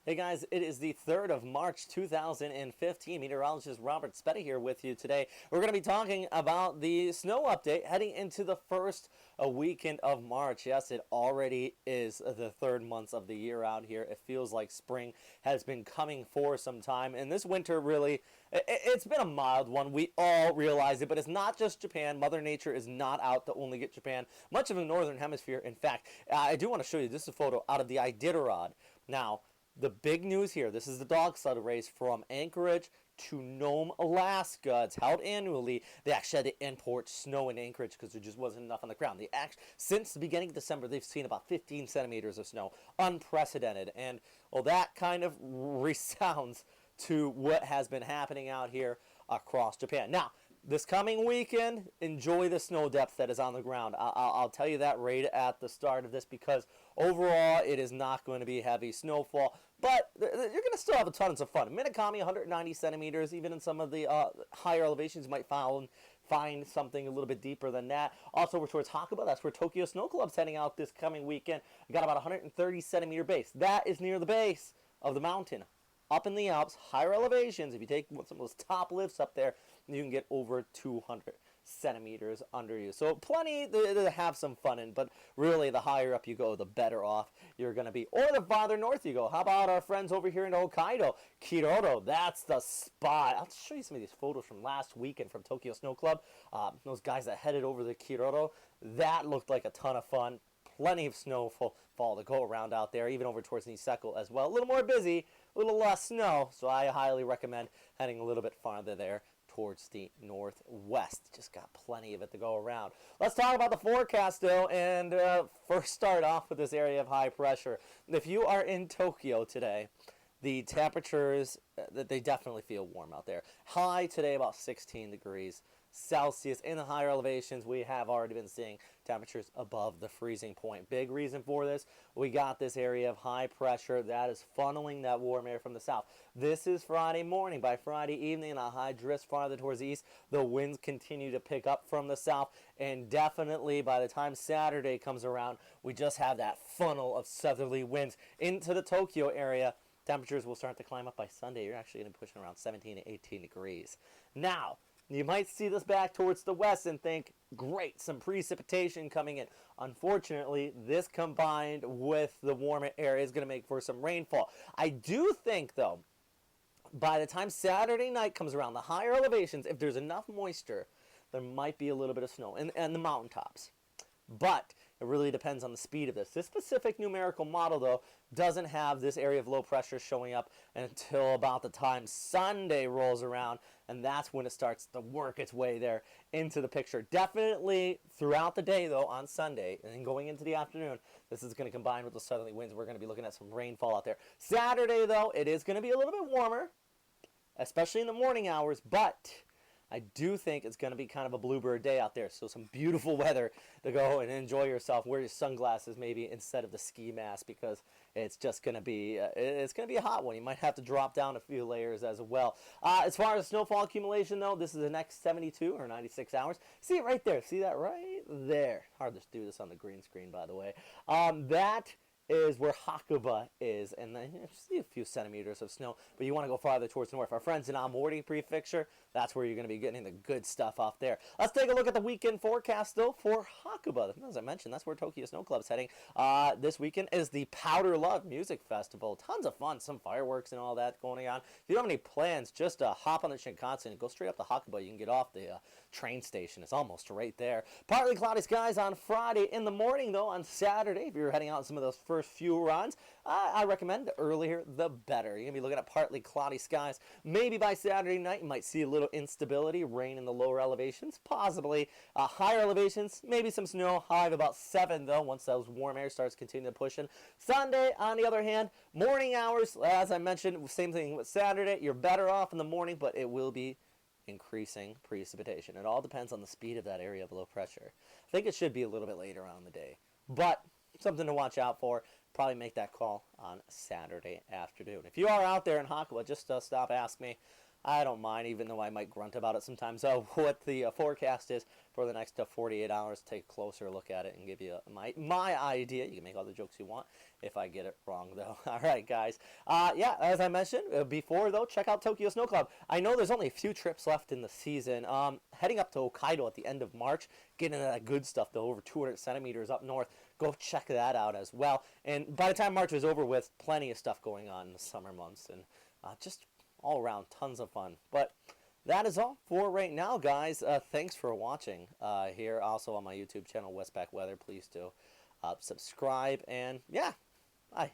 Hey guys, it is the 3rd of March 2015. Meteorologist Robert Spetta here with you today. We're going to be talking about the snow update heading into the first weekend of March. Yes, it already is the third month of the year out here. It feels like spring has been coming for some time, and this winter really, it's been a mild one. We all realize it, but it's not just Japan. Mother Nature is not out to only get Japan, much of the northern hemisphere. In fact, I do want to show you, this is a photo out of the Iditarod. Now, the big news here, this is the dog sled race from Anchorage to Nome, Alaska. It's held annually. They actually had to import snow in Anchorage because there just wasn't enough on the ground. Since the beginning of December, they've seen about 15 centimeters of snow. Unprecedented. And, well, that kind of resounds to what has been happening out here across Japan. Now, this coming weekend, enjoy the snow depth that is on the ground. I'll tell you that right at the start of this, because overall it is not going to be heavy snowfall, but you're going to still have tons of fun. Minakami, 190 centimeters. Even in some of the higher elevations, you might find something a little bit deeper than that. Also, we're towards Hakuba. That's where Tokyo Snow Club's heading out this coming weekend. We got about 130 centimeter base. That is near the base of the mountain. Up in the Alps, higher elevations, if you take some of those top lifts up there, you can get over 200 centimeters under you. So plenty to have some fun in, but really the higher up you go, the better off you're going to be. Or the farther north you go. How about our friends over here in Hokkaido? Kyoto, that's the spot. I'll show you some of these photos from last weekend from Tokyo Snow Club. Those guys that headed over to Kyoto, that looked like a ton of fun. Plenty of snowfall to go around out there, even over towards Niseko as well. A little more busy, a little less snow, so I highly recommend heading a little bit farther there towards the northwest. Just got plenty of it to go around. Let's talk about the forecast, though, and first start off with this area of high pressure. If you are in Tokyo today, the temperatures, they definitely feel warm out there. High today, about 16 degrees Celsius. In the higher elevations, we have already been seeing temperatures above the freezing point. Big reason for this, we got this area of high pressure that is funneling that warm air from the south. This is Friday morning. By Friday evening, a high drift farther towards the east. The winds continue to pick up from the south, and definitely by the time Saturday comes around, we just have that funnel of southerly winds into the Tokyo area. Temperatures will start to climb up by Sunday. You're actually going to be pushing around 17 to 18 degrees. Now, you might see this back towards the west and think, great, some precipitation coming in. Unfortunately, this combined with the warmer air is going to make for some rainfall. I do think, though, by the time Saturday night comes around, the higher elevations, if there's enough moisture, there might be a little bit of snow in the mountaintops. But it really depends on the speed of this. This specific numerical model, though, doesn't have this area of low pressure showing up until about the time Sunday rolls around, and that's when it starts to work its way there into the picture. Definitely throughout the day, though, on Sunday, and then going into the afternoon, this is going to combine with the southerly winds. We're going to be looking at some rainfall out there. Saturday, though, it is going to be a little bit warmer, especially in the morning hours, but I do think it's going to be kind of a bluebird day out there. So some beautiful weather to go and enjoy yourself. Wear your sunglasses maybe instead of the ski mask, because it's just going to be a hot one. You might have to drop down a few layers as well. As far as snowfall accumulation, though, this is the next 72 or 96 hours. See it right there. See that right there. Hard to do this on the green screen, by the way. That is where Hakuba is, and then you see a few centimeters of snow, but you want to go farther towards the north. Our friends in Aomori Prefecture, that's where you're going to be getting the good stuff off there. Let's take a look at the weekend forecast, though, for Hakuba. As I mentioned, that's where Tokyo Snow Club's heading. This weekend is the Powder Love Music Festival. Tons of fun, some fireworks and all that going on. If you don't have any plans, just hop on the Shinkansen and go straight up to Hakuba. You can get off the train station. It's almost right there. Partly cloudy skies on Friday. In the morning, though, on Saturday, if you're heading out on some of those first few runs, I recommend the earlier the better. You're going to be looking at partly cloudy skies. Maybe by Saturday night you might see a little instability, rain in the lower elevations, possibly higher elevations, maybe some snow. High of about 7, though, once those warm air starts continuing to push in. Sunday, on the other hand, morning hours, as I mentioned, same thing with Saturday. You're better off in the morning, but it will be increasing precipitation. It all depends on the speed of that area of low pressure. I think it should be a little bit later on in the day, but something to watch out for. Probably make that call on Saturday afternoon. If you are out there in Hakuba, just stop, ask me. I don't mind, even though I might grunt about it sometimes. What the forecast is for the next 48 hours. Take a closer look at it and give you my idea. You can make all the jokes you want if I get it wrong, though. All right, guys. Yeah, as I mentioned before, though, check out Tokyo Snow Club. I know there's only a few trips left in the season. Heading up to Hokkaido at the end of March, getting into that good stuff, though, over 200 centimeters up north. Go check that out as well. And by the time March is over with, plenty of stuff going on in the summer months, and just all around tons of fun. But that is all for right now, guys. Thanks for watching here also on my YouTube channel, Westpac Weather. Please do subscribe, and yeah, bye.